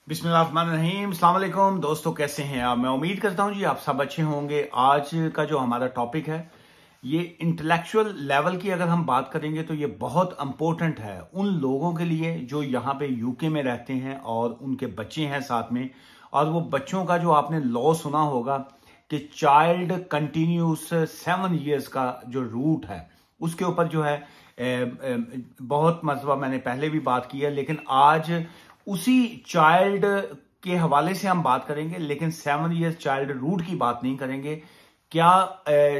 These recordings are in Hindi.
बिस्मिल्लाहिर्रहमानिर्रहीम, अस्सलाम वालेकुम दोस्तों, कैसे हैं आप। मैं उम्मीद करता हूं जी आप सब अच्छे होंगे। आज का जो हमारा टॉपिक है ये इंटेलेक्चुअल लेवल की अगर हम बात करेंगे तो ये बहुत इंपॉर्टेंट है उन लोगों के लिए जो यहाँ पे यूके में रहते हैं और उनके बच्चे हैं साथ में। और वो बच्चों का जो आपने लॉ सुना होगा कि चाइल्ड कंटिन्यूस 7 years का जो रूट है उसके ऊपर जो है बहुत मसला मैंने पहले भी बात की है, लेकिन आज उसी चाइल्ड के हवाले से हम बात करेंगे, लेकिन 7 years चाइल्ड रूट की बात नहीं करेंगे। क्या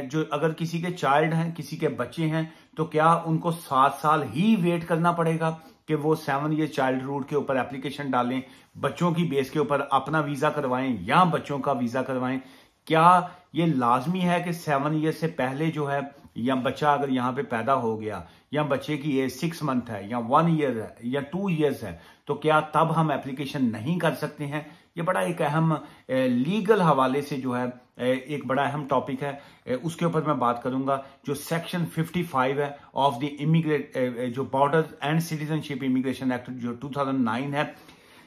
जो अगर किसी के चाइल्ड हैं, किसी के बच्चे हैं, तो क्या उनको 7 साल ही वेट करना पड़ेगा कि वो 7 years चाइल्ड रूट के ऊपर एप्लीकेशन डालें, बच्चों की बेस के ऊपर अपना वीजा करवाएं या बच्चों का वीजा करवाएं? क्या ये लाजमी है कि 7 years से पहले जो है, या बच्चा अगर यहाँ पे पैदा हो गया या बच्चे की एज 6 month है या 1 year है या 2 years है, तो क्या तब हम एप्लीकेशन नहीं कर सकते हैं? ये बड़ा एक अहम लीगल हवाले से जो है एक बड़ा अहम टॉपिक है, उसके ऊपर मैं बात करूंगा। जो सेक्शन 55 है ऑफ द इमिग्रेट जो border and citizenship immigration act जो 2009 है,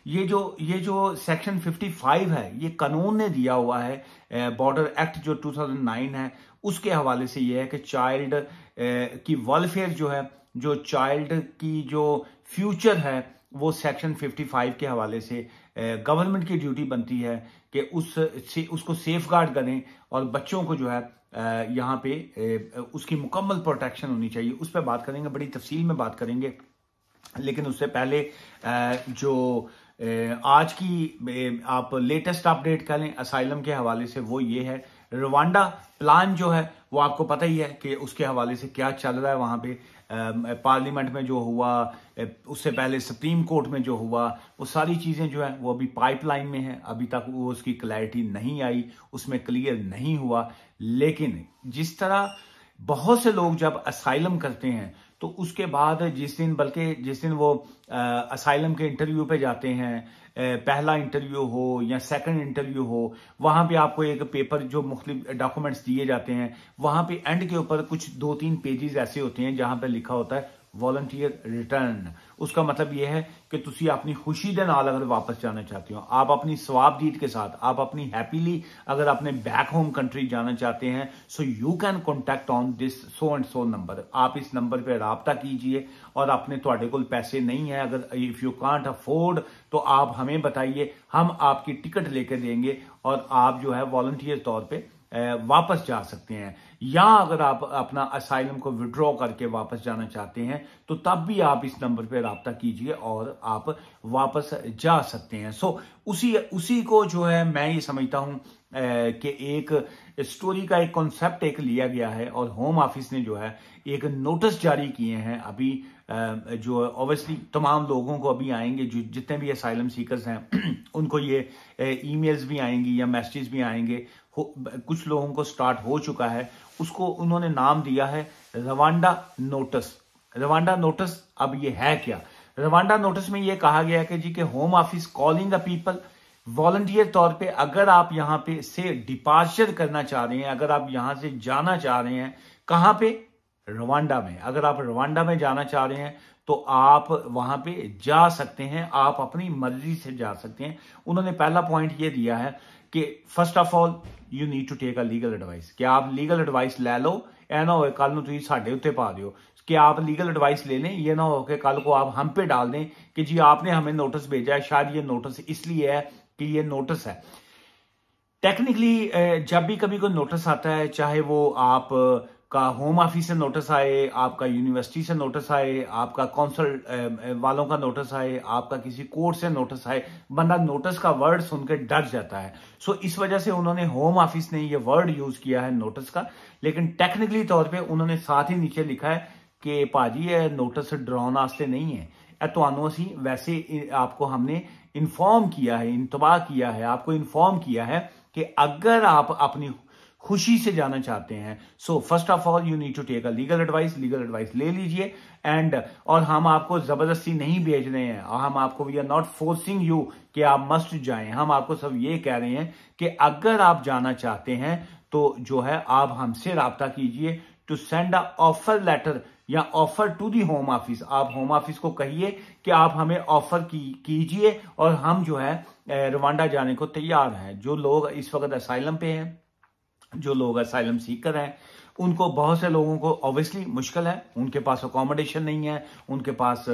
ये जो सेक्शन 55 है ये कानून ने दिया हुआ है। बॉर्डर एक्ट जो 2009 है उसके हवाले से ये है कि चाइल्ड की वेलफेयर जो है, जो चाइल्ड की जो फ्यूचर है, वो सेक्शन 55 के हवाले से गवर्नमेंट की ड्यूटी बनती है कि उसको सेफ गार्ड करें और बच्चों को जो है यहाँ पे उसकी मुकम्मल प्रोटेक्शन होनी चाहिए। उस पर बात करेंगे, बड़ी तफसील में बात करेंगे। लेकिन उससे पहले जो आज की आप लेटेस्ट अपडेट करें असाइलम के हवाले से, वो ये है रवांडा प्लान जो है वो आपको पता ही है कि उसके हवाले से क्या चल रहा है वहां पे। पार्लियामेंट में जो हुआ, उससे पहले सुप्रीम कोर्ट में जो हुआ, वो सारी चीजें जो है वो अभी पाइपलाइन में है। अभी तक वो उसकी क्लैरिटी नहीं आई, उसमें क्लियर नहीं हुआ। लेकिन जिस तरह बहुत से लोग जब असाइलम करते हैं तो उसके बाद जिस दिन वो असाइलम के इंटरव्यू पे जाते हैं, पहला इंटरव्यू हो या सेकंड इंटरव्यू हो, वहां पे आपको एक पेपर जो मुख्तलिफ डॉक्यूमेंट्स दिए जाते हैं, वहां पे एंड के ऊपर कुछ 2-3 पेजेस ऐसे होते हैं जहां पे लिखा होता है वॉलंटियर रिटर्न। उसका मतलब यह है कि तुसी अपनी खुशी के नाल अगर वापस जाना चाहते हो, आप अपनी स्वाबदीद के साथ, आप अपनी हैप्पीली अगर अपने बैक होम कंट्री जाना चाहते हैं, so you can contact on this so and so number. आप इस नंबर पे राब्ता कीजिए और अपने थोड़े को पैसे नहीं है, अगर इफ यू कांट अफोर्ड तो आप हमें बताइए, हम आपकी टिकट लेकर देंगे और आप जो है वॉलंटियर तौर पे वापस जा सकते हैं। या अगर आप अपना असाइलम को विड्रॉ करके वापस जाना चाहते हैं तो तब भी आप इस नंबर पे राब्ता कीजिए और आप वापस जा सकते हैं। सो उसी को जो है मैं ये समझता हूं कि एक स्टोरी का एक कॉन्सेप्ट एक लिया गया है और होम ऑफिस ने जो है एक नोटिस जारी किए हैं अभी, जो ऑब्वियसली तमाम लोगों को अभी आएंगे, जो जितने भी असाइलम सीकर्स हैं उनको ये ईमेल्स भी आएंगी या मैसेजेस भी आएंगे। कुछ लोगों को स्टार्ट हो चुका है। उसको उन्होंने नाम दिया है रवांडा नोटिस। रवांडा नोटिस अब ये है क्या? रवांडा नोटिस में ये कहा गया कि जी के home office calling the people volunteer तौर पे, अगर आप यहां पे से डिपार्चर करना चाह रहे हैं, अगर आप यहां से जाना चाह रहे हैं, कहां पे? रवांडा में। अगर आप रवांडा में जाना चाह रहे हैं तो आप वहां पे जा सकते हैं, आप अपनी मर्जी से जा सकते हैं। उन्होंने पहला पॉइंट ये दिया है कि first of all you need to take a legal advice, कि आप लीगल एडवाइस ले लो। ऐ ना हो कल तुम साढ़े उत्ते पा दो कि आप लीगल एडवाइस ले लें, ये ना हो कि कल को आप हम पे डाल दें कि जी आपने हमें नोटिस भेजा है, शायद ये नोटिस इसलिए है कि ये नोटिस है। टेक्निकली जब भी कभी कोई नोटिस आता है, चाहे वो आप का होम ऑफिस से नोटिस आए, आपका यूनिवर्सिटी से नोटिस आए, आपका काउंसिल वालों का नोटिस आए, आपका किसी कोर्ट से नोटिस आए, बंदा नोटिस का वर्ड सुनकर डर जाता है। सो इस वजह से उन्होंने होम ऑफिस ने ये वर्ड यूज किया है नोटिस का। लेकिन टेक्निकली तौर पे उन्होंने साथ ही नीचे लिखा है कि भाजी ये नोटिस डराउन वास्ते नहीं है, तुहानू असी वैसे आपको हमने इन्फॉर्म किया है, इंतबाह किया है, आपको इन्फॉर्म किया है कि अगर आप अपनी खुशी से जाना चाहते हैं, so first of all you need to take a legal advice. Legal advice ले लीजिए एंड और हम आपको जबरदस्ती नहीं भेज रहे हैं, हम आपको we are not forcing you कि आप मस्ट जाएं। हम आपको सब ये कह रहे हैं कि अगर आप जाना चाहते हैं तो जो है आप हमसे राब्ता कीजिए to send a offer letter या offer to the home office, आप होम ऑफिस को कहिए कि आप हमें ऑफर कीजिए और हम जो है रवांडा जाने को तैयार हैं। जो लोग इस वक्त असाइलम पे हैं, जो लोग असाइलम सीकर हैं, उनको, बहुत से लोगों को ऑब्वियसली मुश्किल है, उनके पास अकोमोडेशन नहीं है, उनके पास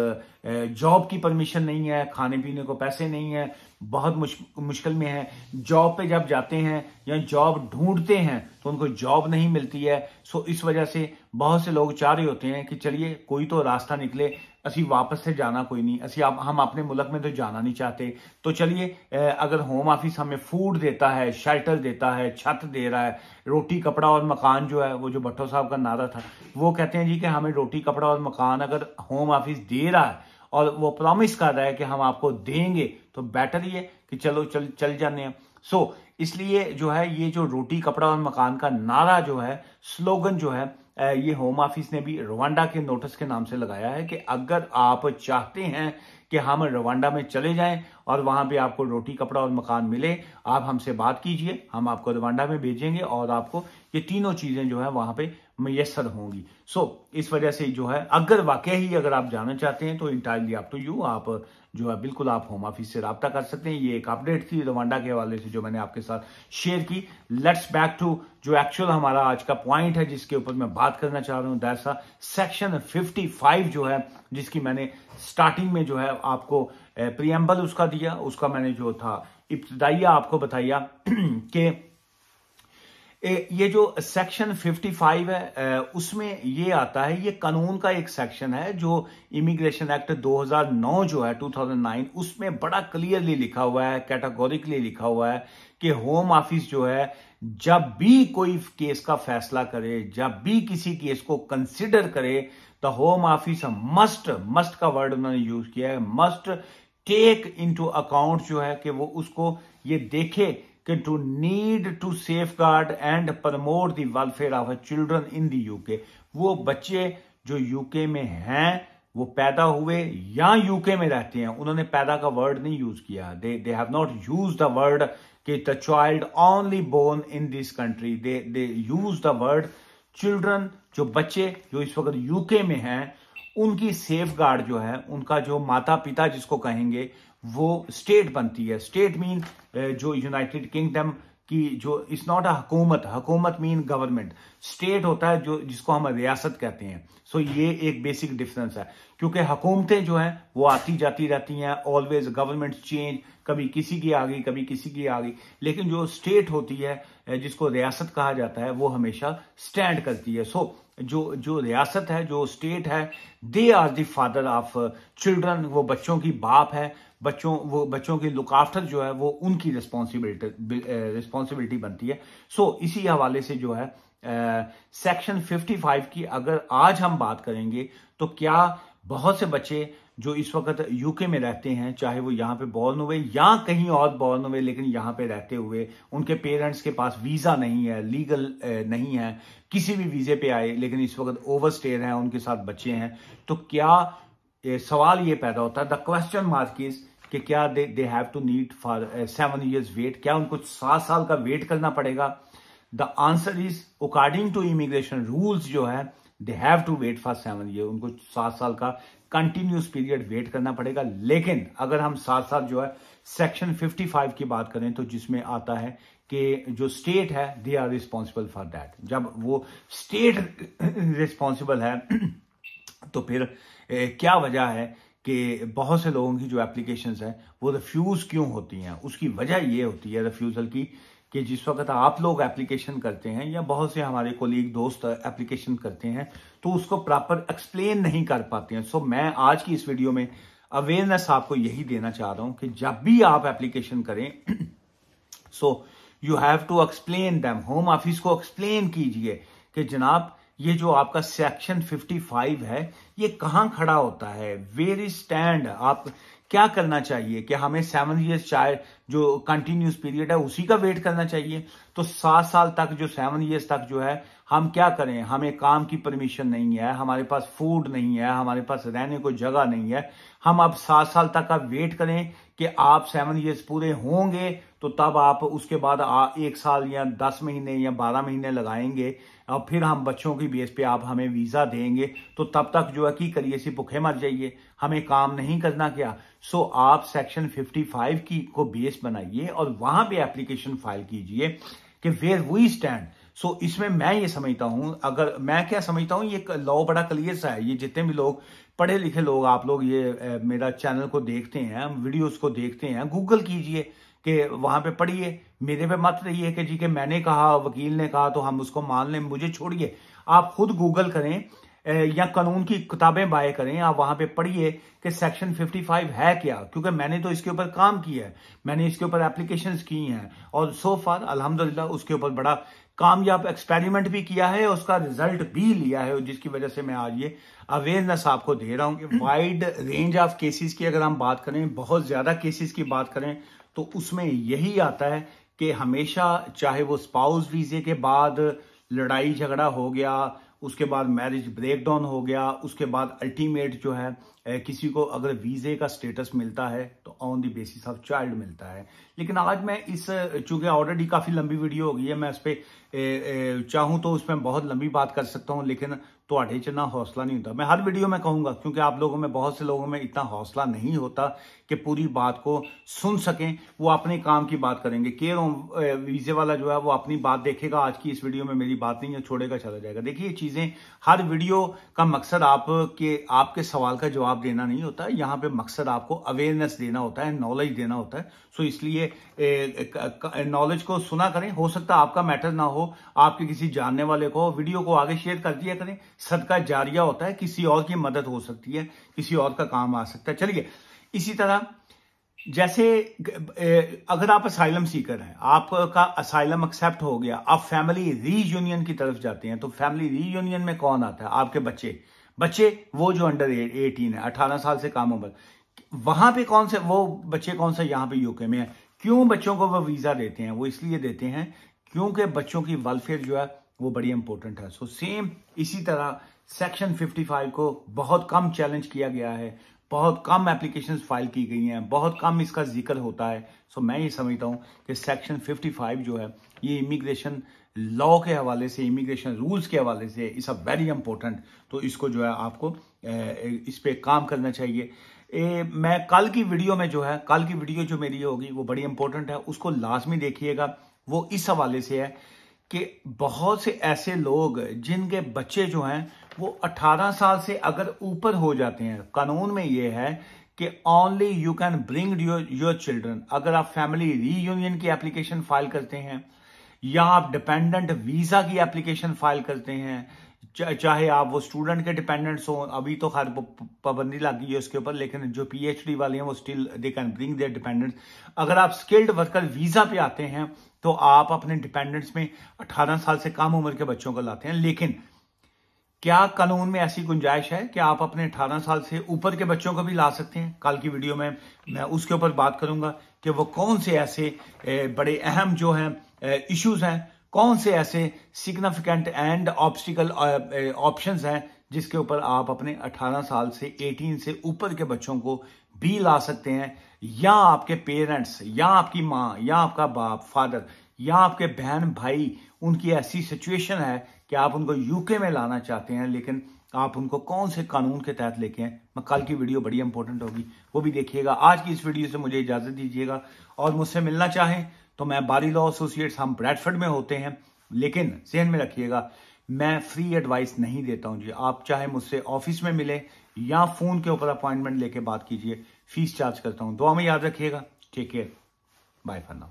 जॉब की परमिशन नहीं है, खाने पीने को पैसे नहीं है, बहुत मुश्किल में है। जॉब पे जब जाते हैं या जॉब ढूंढते हैं तो उनको जॉब नहीं मिलती है। सो इस वजह से बहुत से लोग चाह रहे होते हैं कि चलिए कोई तो रास्ता निकले, असी वापस से जाना कोई नहीं, हम अपने मुल्क में तो जाना नहीं चाहते, तो चलिए अगर होम ऑफिस हमें फूड देता है, शेल्टर देता है, छत दे रहा है, रोटी कपड़ा और मकान जो है, वो जो भट्टो साहब का नारा था, वो कहते हैं जी कि हमें रोटी कपड़ा और मकान अगर होम ऑफिस दे रहा है और वो प्रॉमिस कर रहा है कि हम आपको देंगे, तो बेटर ही है कि चलो चल जाने हैं। सो इसलिए जो है ये जो रोटी कपड़ा और मकान का नारा जो है, स्लोगन जो है, ये होम ऑफिस ने भी रवांडा के नोटिस के नाम से लगाया है कि अगर आप चाहते हैं कि हम रवांडा में चले जाएं और वहां पे आपको रोटी कपड़ा और मकान मिले, आप हमसे बात कीजिए, हम आपको रवांडा में भेजेंगे और आपको ये तीनों चीजें जो है वहां पे मैसर होंगी। सो इस वजह से जो है अगर वाकई ही अगर आप जाना चाहते हैं तो इंटायरली अप टू यू, आप जो है बिल्कुल आप होम ऑफिस से रब्ता कर सकते हैं। ये एक अपडेट थी रवांडा के हवाले से जो मैंने आपके साथ शेयर की। लेट्स बैक टू जो एक्चुअल हमारा आज का पॉइंट है जिसके ऊपर मैं बात करना चाह रहा हूं, दैट्स सेक्शन 55 जो है, जिसकी मैंने स्टार्टिंग में जो है आपको प्रीएम्बल उसका दिया, उसका मैंने जो था इब्तिदाइया आपको बताया कि ये जो सेक्शन 55 है उसमें ये आता है, ये कानून का एक सेक्शन है जो इमिग्रेशन एक्ट 2009 जो है 2009, उसमें बड़ा क्लियरली लिखा हुआ है, कैटेगोरिकली लिखा हुआ है कि होम ऑफिस जो है जब भी कोई केस का फैसला करे, जब भी किसी केस को कंसिडर करे, द होम ऑफिस मस्ट का वर्ड उन्होंने यूज किया है, मस्ट टेक इनटू अकाउंट जो है कि वो उसको ये देखे कि to need to safeguard and promote the welfare of children in the UK. वो बच्चे जो यूके में हैं, वो पैदा हुए या यूके में रहते हैं, उन्होंने पैदा का वर्ड नहीं यूज किया, they have not use the word कि the child only born in this country, they use the word children, जो बच्चे जो इस वक्त यूके में हैं, उनकी सेफगार्ड जो है, उनका जो माता पिता जिसको कहेंगे, वो स्टेट बनती है। स्टेट मीन जो यूनाइटेड किंगडम की जो इट्स नॉट अ हुकूमत मीन गवर्नमेंट, स्टेट होता है जो जिसको हम रियासत कहते हैं। सो ये एक बेसिक डिफरेंस है, क्योंकि हुकूमतें जो हैं वो आती जाती रहती हैं, ऑलवेज गवर्नमेंट चेंज, कभी किसी की आ गई कभी किसी की आ गई, लेकिन जो स्टेट होती है जिसको रियासत कहा जाता है, वो हमेशा स्टैंड करती है। सो जो रियासत है, जो स्टेट है, they are the father of children, वो बच्चों की बाप है, बच्चों की लुक आफ्टर जो है वो उनकी रिस्पॉन्सिबिलिटी बनती है। सो इसी हवाले से जो है सेक्शन 55 की अगर आज हम बात करेंगे तो क्या बहुत से बच्चे जो इस वक्त यूके में रहते हैं, चाहे वो यहाँ पे बॉर्न हुए या कहीं और बॉर्न हुए, लेकिन यहाँ पे रहते हुए उनके पेरेंट्स के पास वीजा नहीं है, लीगल नहीं है, किसी भी वीजे पे आए लेकिन इस वक्त ओवरस्टेयर हैं, उनके साथ बच्चे हैं, तो क्या सवाल ये पैदा होता है, द क्वेश्चन मार्क इज कि क्या they have to need for 7 years wait, क्या उनको 7 साल का वेट करना पड़ेगा? The answer is according to immigration rules जो है, they have to wait for 7 years, उनको 7 साल का कंटिन्यूस पीरियड वेट करना पड़ेगा। लेकिन अगर हम 7 साल जो है सेक्शन 55 की बात करें तो जिसमें आता है कि जो स्टेट है they are responsible for that, जब वो स्टेट रिस्पॉन्सिबल है तो फिर क्या वजह है कि बहुत से लोगों की जो एप्लीकेशंस हैं वो रिफ्यूज क्यों होती हैं? उसकी वजह ये होती है रिफ्यूजल की कि जिस वक्त आप लोग एप्लीकेशन करते हैं या बहुत से हमारे कोलीग दोस्त एप्लीकेशन करते हैं तो उसको प्रॉपर एक्सप्लेन नहीं कर पाते हैं। सो मैं आज की इस वीडियो में अवेयरनेस आपको यही देना चाह रहा हूं कि जब भी आप एप्लीकेशन करें so you have to explain them, home office को एक्सप्लेन कीजिए कि जनाब ये जो आपका सेक्शन 55 है ये कहां खड़ा होता है, वेयर इज स्टैंड, आप क्या करना चाहिए कि हमें 7 years चाहे जो कंटिन्यूस पीरियड है उसी का वेट करना चाहिए, तो 7 साल तक जो 7 years तक जो है हम क्या करें, हमें काम की परमिशन नहीं है, हमारे पास फूड नहीं है, हमारे पास रहने को जगह नहीं है, हम अब 7 साल तक का वेट करें कि आप 7 years पूरे होंगे तो तब आप उसके बाद 1 साल या 10 महीने या 12 महीने लगाएंगे और फिर हम बच्चों की बेस पे आप हमें वीज़ा देंगे तो तब तक जो है की करिए सी भूखे मर जाइए, हमें काम नहीं करना क्या। सो आप सेक्शन 55 की को बेस बनाइए और वहां पे एप्लीकेशन फाइल कीजिए कि वेयर वी स्टैंड। सो इसमें मैं ये समझता हूं, अगर मैं क्या समझता हूं, ये लॉ बड़ा क्लियर सा है। ये जितने भी लोग पढ़े लिखे लोग, आप लोग ये मेरा चैनल को देखते हैं, वीडियोस को देखते हैं, गूगल कीजिए कि वहां पे पढ़िए, मेरे पे मत रहिए कि जी कि मैंने कहा, वकील ने कहा तो हम उसको मान लें, मुझे छोड़िए। आप खुद गूगल करें या कानून की किताबें बाय करें, आप वहां पे पढ़िए कि सेक्शन 55 है क्या, क्योंकि मैंने तो इसके ऊपर काम किया है, मैंने इसके ऊपर एप्लीकेशंस की हैं और सो फार अल्हम्दुलिल्लाह उसके ऊपर बड़ा कामयाब एक्सपेरिमेंट भी किया है, उसका रिजल्ट भी लिया है, जिसकी वजह से मैं आज ये अवेयरनेस आपको दे रहा हूं कि वाइड रेंज ऑफ केसेस की अगर हम बात करें, बहुत ज्यादा केसेस की बात करें, तो उसमें यही आता है कि हमेशा चाहे वो स्पाउस वीजे के बाद लड़ाई झगड़ा हो गया, उसके बाद मैरिज ब्रेकडाउन हो गया, उसके बाद अल्टीमेट जो है किसी को अगर वीजे का स्टेटस मिलता है तो on the basis of child मिलता है। लेकिन आज मैं इस, चूंकि ऑलरेडी काफी लंबी वीडियो हो गई है, मैं इस पे चाहूं तो उसमें बहुत लंबी बात कर सकता हूं, लेकिन थोड़े च ना हौसला नहीं होता। मैं हर वीडियो में कहूंगा, क्योंकि आप लोगों में, बहुत से लोगों में इतना हौसला नहीं होता कि पूरी बात को सुन सकें, वो अपने काम की बात करेंगे। केयर वीजे वाला जो है वो अपनी बात देखेगा, आज की इस वीडियो में मेरी बात नहीं है, छोड़ेगा चला जाएगा। देखिए, ये चीजें, हर वीडियो का मकसद आपके सवाल का जवाब देना नहीं होता, यहाँ पे मकसद आपको अवेयरनेस देना होता है, नॉलेज देना होता है। सो इसलिए नॉलेज को सुना करें, हो सकता है आपका मैटर ना हो, आपके किसी जानने वाले को, वीडियो को आगे शेयर कर दिया करें, सदका जारिया होता है, किसी और की मदद हो सकती है, किसी और का काम आ सकता है। चलिए, इसी तरह जैसे अगर आप असाइलम सीकर हैं, आपका असाइलम एक्सेप्ट हो गया, आप फैमिली रीयूनियन की तरफ जाते हैं, तो फैमिली रीयूनियन में कौन आता है? आपके बच्चे वो जो अंडर 18 है, 18 साल से कम उम्र, वहां पे कौन से वो बच्चे, कौन सा यहाँ पे यूके में है। क्यों बच्चों को वो वीजा देते हैं? वो इसलिए देते हैं क्योंकि बच्चों की वेलफेयर जो है वो बड़ी इंपॉर्टेंट है। सो सेम इसी तरह सेक्शन 55 को बहुत कम चैलेंज किया गया है, बहुत कम एप्लीकेशंस फाइल की गई हैं, बहुत कम इसका जिक्र होता है। सो मैं ये समझता हूं कि सेक्शन 55 जो है ये इमिग्रेशन लॉ के हवाले से, इमिग्रेशन रूल्स के हवाले से इज अ वेरी इंपॉर्टेंट। तो इसको जो है आपको इस पे काम करना चाहिए। मैं कल की वीडियो में जो है, कल की वीडियो जो मेरी होगी वो बड़ी इंपॉर्टेंट है, उसको लाजमी देखिएगा। वो इस हवाले से है कि बहुत से ऐसे लोग जिनके बच्चे जो हैं वो 18 साल से अगर ऊपर हो जाते हैं, कानून में ये है कि only you can bring your children. अगर आप फैमिली रीयूनियन की एप्लीकेशन फाइल करते हैं या आप डिपेंडेंट वीजा की एप्लीकेशन फाइल करते हैं, चाहे आप वो स्टूडेंट के डिपेंडेंट्स हो, अभी तो खैर पाबंदी लग गई है उसके ऊपर, लेकिन जो पीएचडी वाले हैं वो still they can bring their dependents. अगर आप स्किल्ड वर्कर वीजा पे आते हैं तो आप अपने डिपेंडेंट्स में 18 साल से कम उम्र के बच्चों को लाते हैं। लेकिन क्या कानून में ऐसी गुंजाइश है कि आप अपने 18 साल से ऊपर के बच्चों को भी ला सकते हैं? कल की वीडियो में मैं उसके ऊपर बात करूंगा कि वो कौन से ऐसे बड़े अहम जो हैं इश्यूज हैं, कौन से ऐसे सिग्निफिकेंट एंड ऑब्स्टिकल ऑप्शंस हैं जिसके ऊपर आप अपने 18 साल से 18 से ऊपर के बच्चों को भी ला सकते हैं, या आपके पेरेंट्स, या आपकी माँ, या आपका बाप, फादर, या आपके बहन भाई, उनकी ऐसी सिचुएशन है कि आप उनको यूके में लाना चाहते हैं, लेकिन आप उनको कौन से कानून के तहत लेके हैं। मैं कल की वीडियो बड़ी इंपॉर्टेंट होगी, वो भी देखिएगा। आज की इस वीडियो से मुझे इजाजत दीजिएगा, और मुझसे मिलना चाहें तो मैं बारी लॉ एसोसिएट्स, हम ब्रैडफोर्ड में होते हैं, लेकिन ज़हन में रखिएगा मैं फ्री एडवाइस नहीं देता हूं जी। आप चाहे मुझसे ऑफिस में मिले या फोन के ऊपर अपॉइंटमेंट लेके बात कीजिए, फीस चार्ज करता हूं। दुआ में याद रखिएगा। Take care, bye for now.